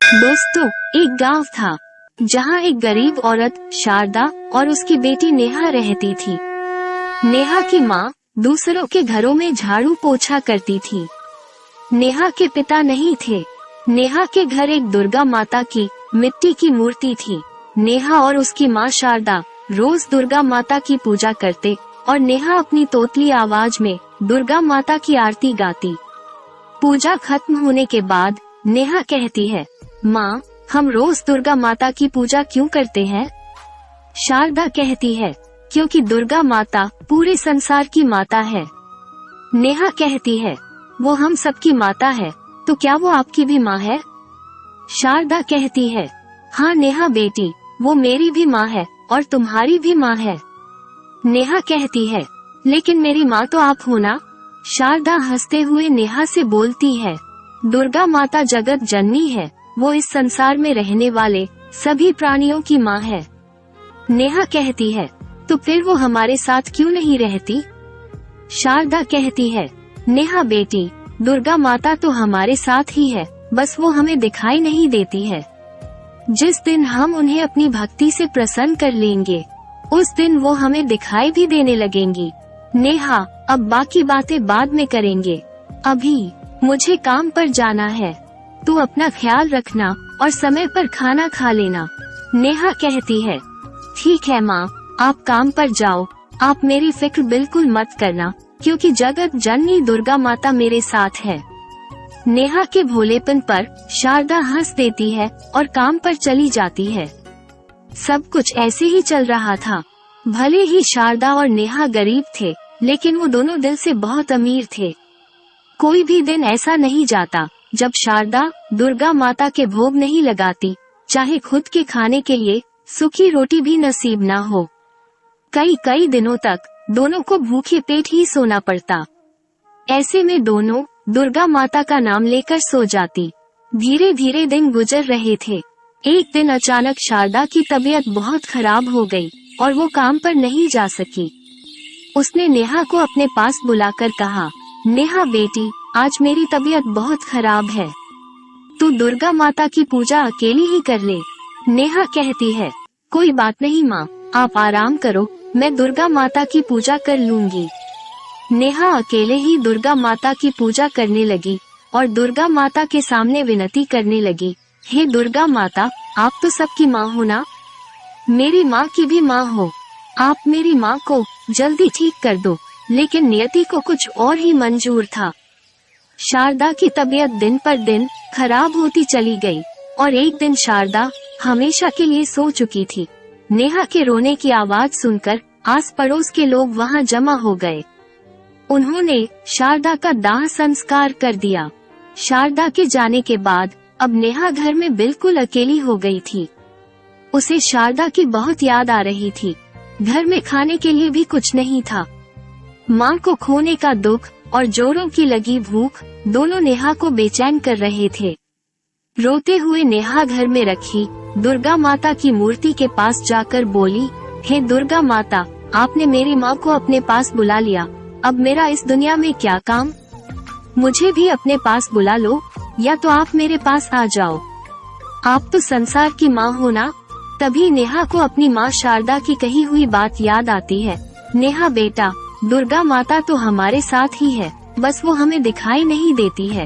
दोस्तों, एक गांव था जहां एक गरीब औरत शारदा और उसकी बेटी नेहा रहती थी। नेहा की माँ दूसरों के घरों में झाड़ू पोछा करती थी। नेहा के पिता नहीं थे। नेहा के घर एक दुर्गा माता की मिट्टी की मूर्ति थी। नेहा और उसकी माँ शारदा रोज दुर्गा माता की पूजा करते और नेहा अपनी तोतली आवाज में दुर्गा माता की आरती गाती। पूजा खत्म होने के बाद नेहा कहती है, माँ, हम रोज दुर्गा माता की पूजा क्यों करते हैं? शारदा कहती है, क्योंकि दुर्गा माता पूरे संसार की माता है। नेहा कहती है, वो हम सबकी माता है, तो क्या वो आपकी भी माँ है? शारदा कहती है, हाँ नेहा बेटी, वो मेरी भी माँ है और तुम्हारी भी माँ है। नेहा कहती है, लेकिन मेरी माँ तो आप हो ना? शारदा हंसते हुए नेहा से बोलती है, दुर्गा माता जगत जननी है, वो इस संसार में रहने वाले सभी प्राणियों की माँ है। नेहा कहती है, तो फिर वो हमारे साथ क्यों नहीं रहती? शारदा कहती है, नेहा बेटी, दुर्गा माता तो हमारे साथ ही है, बस वो हमें दिखाई नहीं देती है। जिस दिन हम उन्हें अपनी भक्ति से प्रसन्न कर लेंगे, उस दिन वो हमें दिखाई भी देने लगेंगी। नेहा, अब बाकी बातें बाद में करेंगे, अभी मुझे काम पर जाना है। तू अपना ख्याल रखना और समय पर खाना खा लेना। नेहा कहती है, ठीक है माँ, आप काम पर जाओ, आप मेरी फिक्र बिल्कुल मत करना, क्योंकि जगत जननी दुर्गा माता मेरे साथ है। नेहा के भोलेपन पर शारदा हंस देती है और काम पर चली जाती है। सब कुछ ऐसे ही चल रहा था। भले ही शारदा और नेहा गरीब थे, लेकिन वो दोनों दिल से बहुत अमीर थे। कोई भी दिन ऐसा नहीं जाता जब शारदा दुर्गा माता के भोग नहीं लगाती, चाहे खुद के खाने के लिए सूखी रोटी भी नसीब ना हो। कई दिनों तक दोनों को भूखे पेट ही सोना पड़ता। ऐसे में दोनों दुर्गा माता का नाम लेकर सो जाती। धीरे धीरे दिन गुजर रहे थे। एक दिन अचानक शारदा की तबीयत बहुत खराब हो गई और वो काम पर नहीं जा सकी। उसने नेहा को अपने पास बुलाकर कहा, नेहा बेटी, आज मेरी तबीयत बहुत खराब है, तू दुर्गा माता की पूजा अकेली ही कर ले। नेहा कहती है, कोई बात नहीं माँ, आप आराम करो, मैं दुर्गा माता की पूजा कर लूंगी। नेहा अकेले ही दुर्गा माता की पूजा करने लगी और दुर्गा माता के सामने विनती करने लगी, हे दुर्गा माता, आप तो सबकी माँ हो ना? मेरी माँ की भी माँ हो। आप मेरी माँ को जल्दी ठीक कर दो। लेकिन नियति को कुछ और ही मंजूर था। शारदा की तबीयत दिन पर दिन खराब होती चली गई और एक दिन शारदा हमेशा के लिए सो चुकी थी। नेहा के रोने की आवाज सुनकर आस पड़ोस के लोग वहां जमा हो गए। उन्होंने शारदा का दाह संस्कार कर दिया। शारदा के जाने के बाद अब नेहा घर में बिल्कुल अकेली हो गई थी। उसे शारदा की बहुत याद आ रही थी। घर में खाने के लिए भी कुछ नहीं था। माँ को खोने का दुख और जोरों की लगी भूख दोनों नेहा को बेचैन कर रहे थे। रोते हुए नेहा घर में रखी दुर्गा माता की मूर्ति के पास जाकर बोली, हे दुर्गा माता, आपने मेरी माँ को अपने पास बुला लिया, अब मेरा इस दुनिया में क्या काम? मुझे भी अपने पास बुला लो, या तो आप मेरे पास आ जाओ। आप तो संसार की माँ हो ना? तभी नेहा को अपनी माँ शारदा की कही हुई बात याद आती है, नेहा बेटा, दुर्गा माता तो हमारे साथ ही है, बस वो हमें दिखाई नहीं देती है।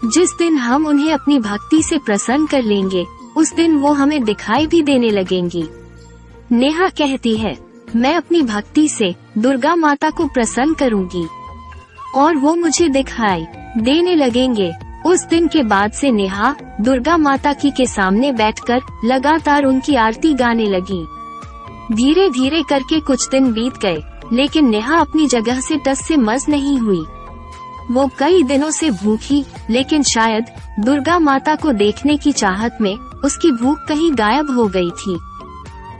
जिस दिन हम उन्हें अपनी भक्ति से प्रसन्न कर लेंगे, उस दिन वो हमें दिखाई भी देने लगेंगी। नेहा कहती है, मैं अपनी भक्ति से दुर्गा माता को प्रसन्न करूंगी और वो मुझे दिखाई देने लगेंगे। उस दिन के बाद से नेहा दुर्गा माता की के सामने बैठकर लगातार उनकी आरती गाने लगी। धीरे धीरे करके कुछ दिन बीत गए, लेकिन नेहा अपनी जगह से टस से मस नहीं हुई। वो कई दिनों से भूखी, लेकिन शायद दुर्गा माता को देखने की चाहत में उसकी भूख कहीं गायब हो गई थी।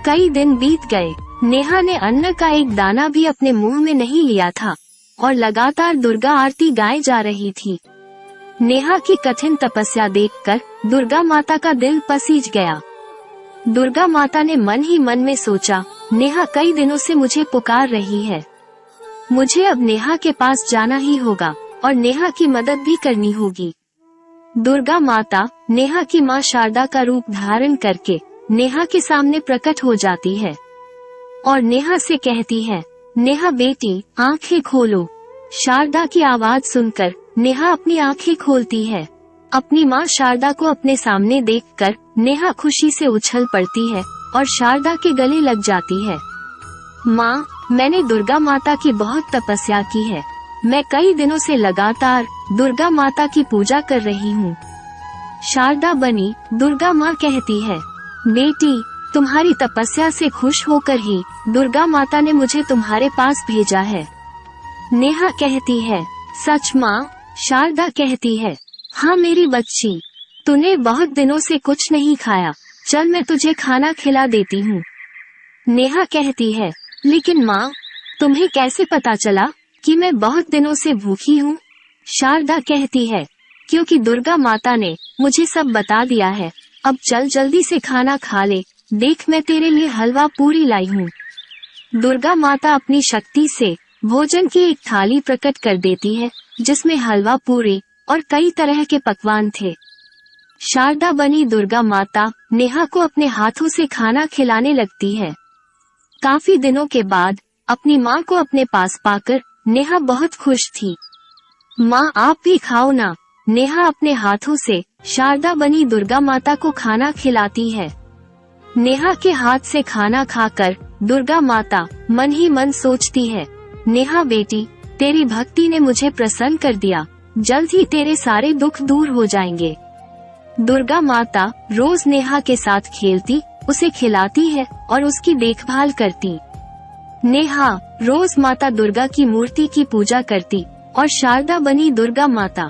कई दिन बीत गए, नेहा ने अन्न का एक दाना भी अपने मुंह में नहीं लिया था और लगातार दुर्गा आरती गाए जा रही थी। नेहा की कठिन तपस्या देखकर दुर्गा माता का दिल पसीज गया। दुर्गा माता ने मन ही मन में सोचा, नेहा कई दिनों से मुझे पुकार रही है, मुझे अब नेहा के पास जाना ही होगा और नेहा की मदद भी करनी होगी। दुर्गा माता नेहा की माँ शारदा का रूप धारण करके नेहा के सामने प्रकट हो जाती है और नेहा से कहती है, नेहा बेटी आंखें खोलो। शारदा की आवाज सुनकर नेहा अपनी आंखें खोलती है। अपनी माँ शारदा को अपने सामने देखकर नेहा खुशी से उछल पड़ती है और शारदा के गले लग जाती है। माँ, मैंने दुर्गा माता की बहुत तपस्या की है। मैं कई दिनों से लगातार दुर्गा माता की पूजा कर रही हूँ। शारदा बनी दुर्गा माँ कहती है, बेटी तुम्हारी तपस्या से खुश होकर ही दुर्गा माता ने मुझे तुम्हारे पास भेजा है। नेहा कहती है, सच माँ? शारदा कहती है, हाँ मेरी बच्ची, तूने बहुत दिनों से कुछ नहीं खाया, चल मैं तुझे खाना खिला देती हूँ। नेहा कहती है, लेकिन माँ तुम्हें कैसे पता चला कि मैं बहुत दिनों से भूखी हूँ? शारदा कहती है, क्योंकि दुर्गा माता ने मुझे सब बता दिया है। अब चल जल्दी से खाना खा ले, देख मैं तेरे लिए हलवा पूरी लाई हूँ। दुर्गा माता अपनी शक्ति से भोजन की एक थाली प्रकट कर देती है जिसमें हलवा पूरी और कई तरह के पकवान थे। शारदा बनी दुर्गा माता नेहा को अपने हाथों से खाना खिलाने लगती है। काफी दिनों के बाद अपनी माँ को अपने पास पाकर नेहा बहुत खुश थी। माँ आप भी खाओ ना। नेहा अपने हाथों से शारदा बनी दुर्गा माता को खाना खिलाती है। नेहा के हाथ से खाना खाकर दुर्गा माता मन ही मन सोचती है, नेहा बेटी तेरी भक्ति ने मुझे प्रसन्न कर दिया, जल्द ही तेरे सारे दुख दूर हो जाएंगे। दुर्गा माता रोज नेहा के साथ खेलती, उसे खिलाती है और उसकी देखभाल करती। नेहा रोज माता दुर्गा की मूर्ति की पूजा करती और शारदा बनी दुर्गा माता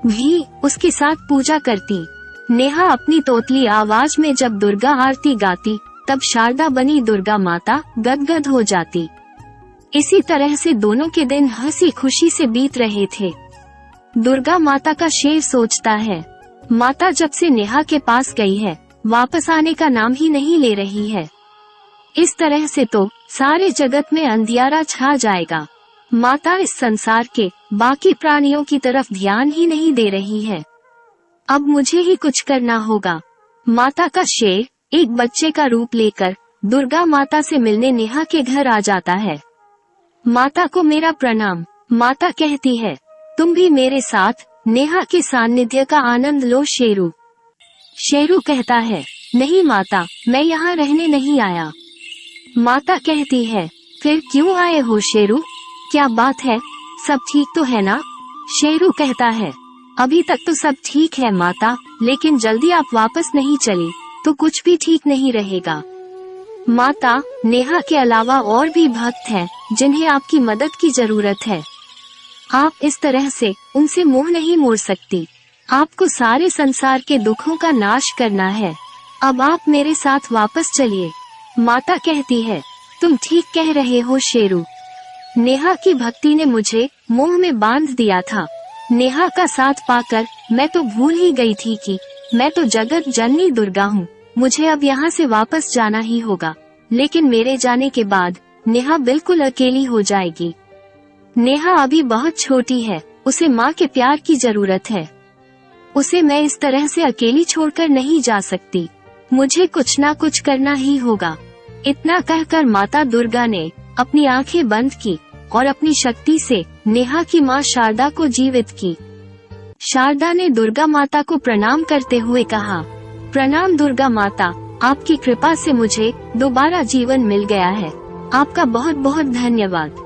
भी उसके साथ पूजा करती। नेहा अपनी तोतली आवाज में जब दुर्गा आरती गाती तब शारदा बनी दुर्गा माता गदगद हो जाती। इसी तरह से दोनों के दिन हंसी खुशी से बीत रहे थे। दुर्गा माता का शेर सोचता है, माता जब से नेहा के पास गई है वापस आने का नाम ही नहीं ले रही है। इस तरह से तो सारे जगत में अंधियारा छा जाएगा। माता इस संसार के बाकी प्राणियों की तरफ ध्यान ही नहीं दे रही है। अब मुझे ही कुछ करना होगा। माता का शेर एक बच्चे का रूप लेकर दुर्गा माता से मिलने नेहा के घर आ जाता है। माता को मेरा प्रणाम। माता कहती है, तुम भी मेरे साथ नेहा के सानिध्य का आनंद लो शेरू। शेरू कहता है, नहीं माता, मैं यहाँ रहने नहीं आया। माता कहती है, फिर क्यों आए हो शेरू? क्या बात है, सब ठीक तो है ना? शेरू कहता है, अभी तक तो सब ठीक है माता, लेकिन जल्दी आप वापस नहीं चली तो कुछ भी ठीक नहीं रहेगा। माता, नेहा के अलावा और भी भक्त हैं जिन्हें आपकी मदद की जरूरत है। आप इस तरह से उनसे मुंह नहीं मोड़ सकती। आपको सारे संसार के दुखों का नाश करना है। अब आप मेरे साथ वापस चलिए। माता कहती है, तुम ठीक कह रहे हो शेरू। नेहा की भक्ति ने मुझे मोह में बांध दिया था। नेहा का साथ पाकर मैं तो भूल ही गई थी कि मैं तो जगत जननी दुर्गा हूँ। मुझे अब यहाँ से वापस जाना ही होगा, लेकिन मेरे जाने के बाद नेहा बिल्कुल अकेली हो जाएगी। नेहा अभी बहुत छोटी है, उसे माँ के प्यार की जरूरत है। उसे मैं इस तरह से अकेली छोड़कर नहीं जा सकती। मुझे कुछ ना कुछ करना ही होगा। इतना कहकर माता दुर्गा ने अपनी आंखें बंद की और अपनी शक्ति से नेहा की माँ शारदा को जीवित की। शारदा ने दुर्गा माता को प्रणाम करते हुए कहा, प्रणाम दुर्गा माता, आपकी कृपा से मुझे दोबारा जीवन मिल गया है। आपका बहुत बहुत धन्यवाद।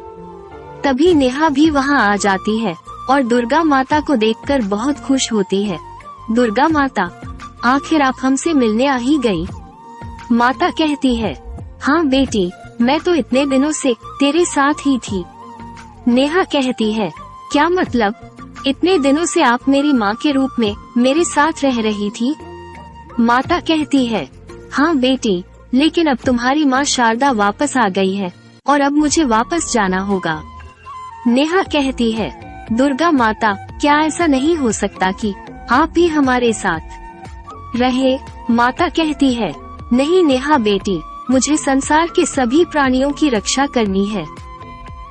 तभी नेहा भी वहाँ आ जाती है और दुर्गा माता को देखकर बहुत खुश होती है। दुर्गा माता, आखिर आप हमसे मिलने आ ही गई। माता कहती है, हाँ बेटी, मैं तो इतने दिनों से तेरे साथ ही थी। नेहा कहती है, क्या मतलब? इतने दिनों से आप मेरी माँ के रूप में मेरे साथ रह रही थी? माता कहती है, हाँ बेटी, लेकिन अब तुम्हारी माँ शारदा वापस आ गई है और अब मुझे वापस जाना होगा। नेहा कहती है, दुर्गा माता, क्या ऐसा नहीं हो सकता कि आप भी हमारे साथ रहे? माता कहती है, नहीं नेहा बेटी, मुझे संसार के सभी प्राणियों की रक्षा करनी है,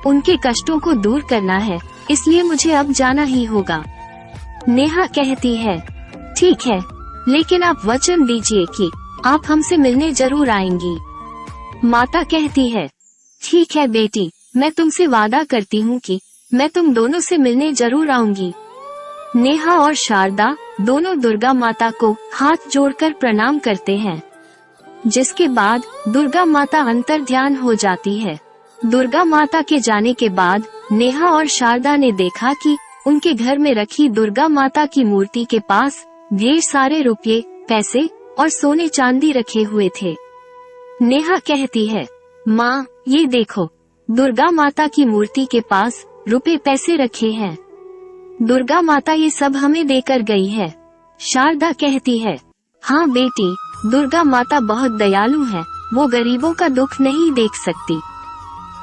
उनके कष्टों को दूर करना है, इसलिए मुझे अब जाना ही होगा। नेहा कहती है, ठीक है, लेकिन आप वचन दीजिए कि आप हमसे मिलने जरूर आएंगी। माता कहती है, ठीक है बेटी, मैं तुमसे वादा करती हूँ कि मैं तुम दोनों से मिलने जरूर आऊंगी। नेहा और शारदा दोनों दुर्गा माता को हाथ जोड़कर प्रणाम करते हैं, जिसके बाद दुर्गा माता अंतर्ध्यान हो जाती है। दुर्गा माता के जाने के बाद नेहा और शारदा ने देखा कि उनके घर में रखी दुर्गा माता की मूर्ति के पास ढेर सारे रुपये, पैसे और सोने चांदी रखे हुए थे। नेहा कहती है, माँ ये देखो, दुर्गा माता की मूर्ति के पास रुपए पैसे रखे हैं। दुर्गा माता ये सब हमें देकर गई है। शारदा कहती है, हाँ बेटी, दुर्गा माता बहुत दयालु है, वो गरीबों का दुख नहीं देख सकती।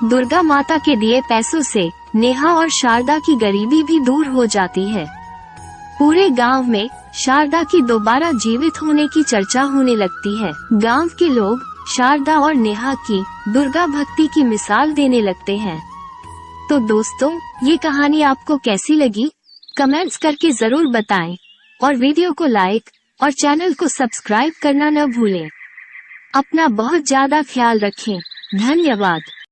दुर्गा माता के दिए पैसों से नेहा और शारदा की गरीबी भी दूर हो जाती है। पूरे गांव में शारदा की दोबारा जीवित होने की चर्चा होने लगती है। गांव के लोग शारदा और नेहा की दुर्गा भक्ति की मिसाल देने लगते हैं। तो दोस्तों, ये कहानी आपको कैसी लगी? कमेंट्स करके जरूर बताएं और वीडियो को लाइक और चैनल को सब्सक्राइब करना न भूलें। अपना बहुत ज्यादा ख्याल रखें। धन्यवाद।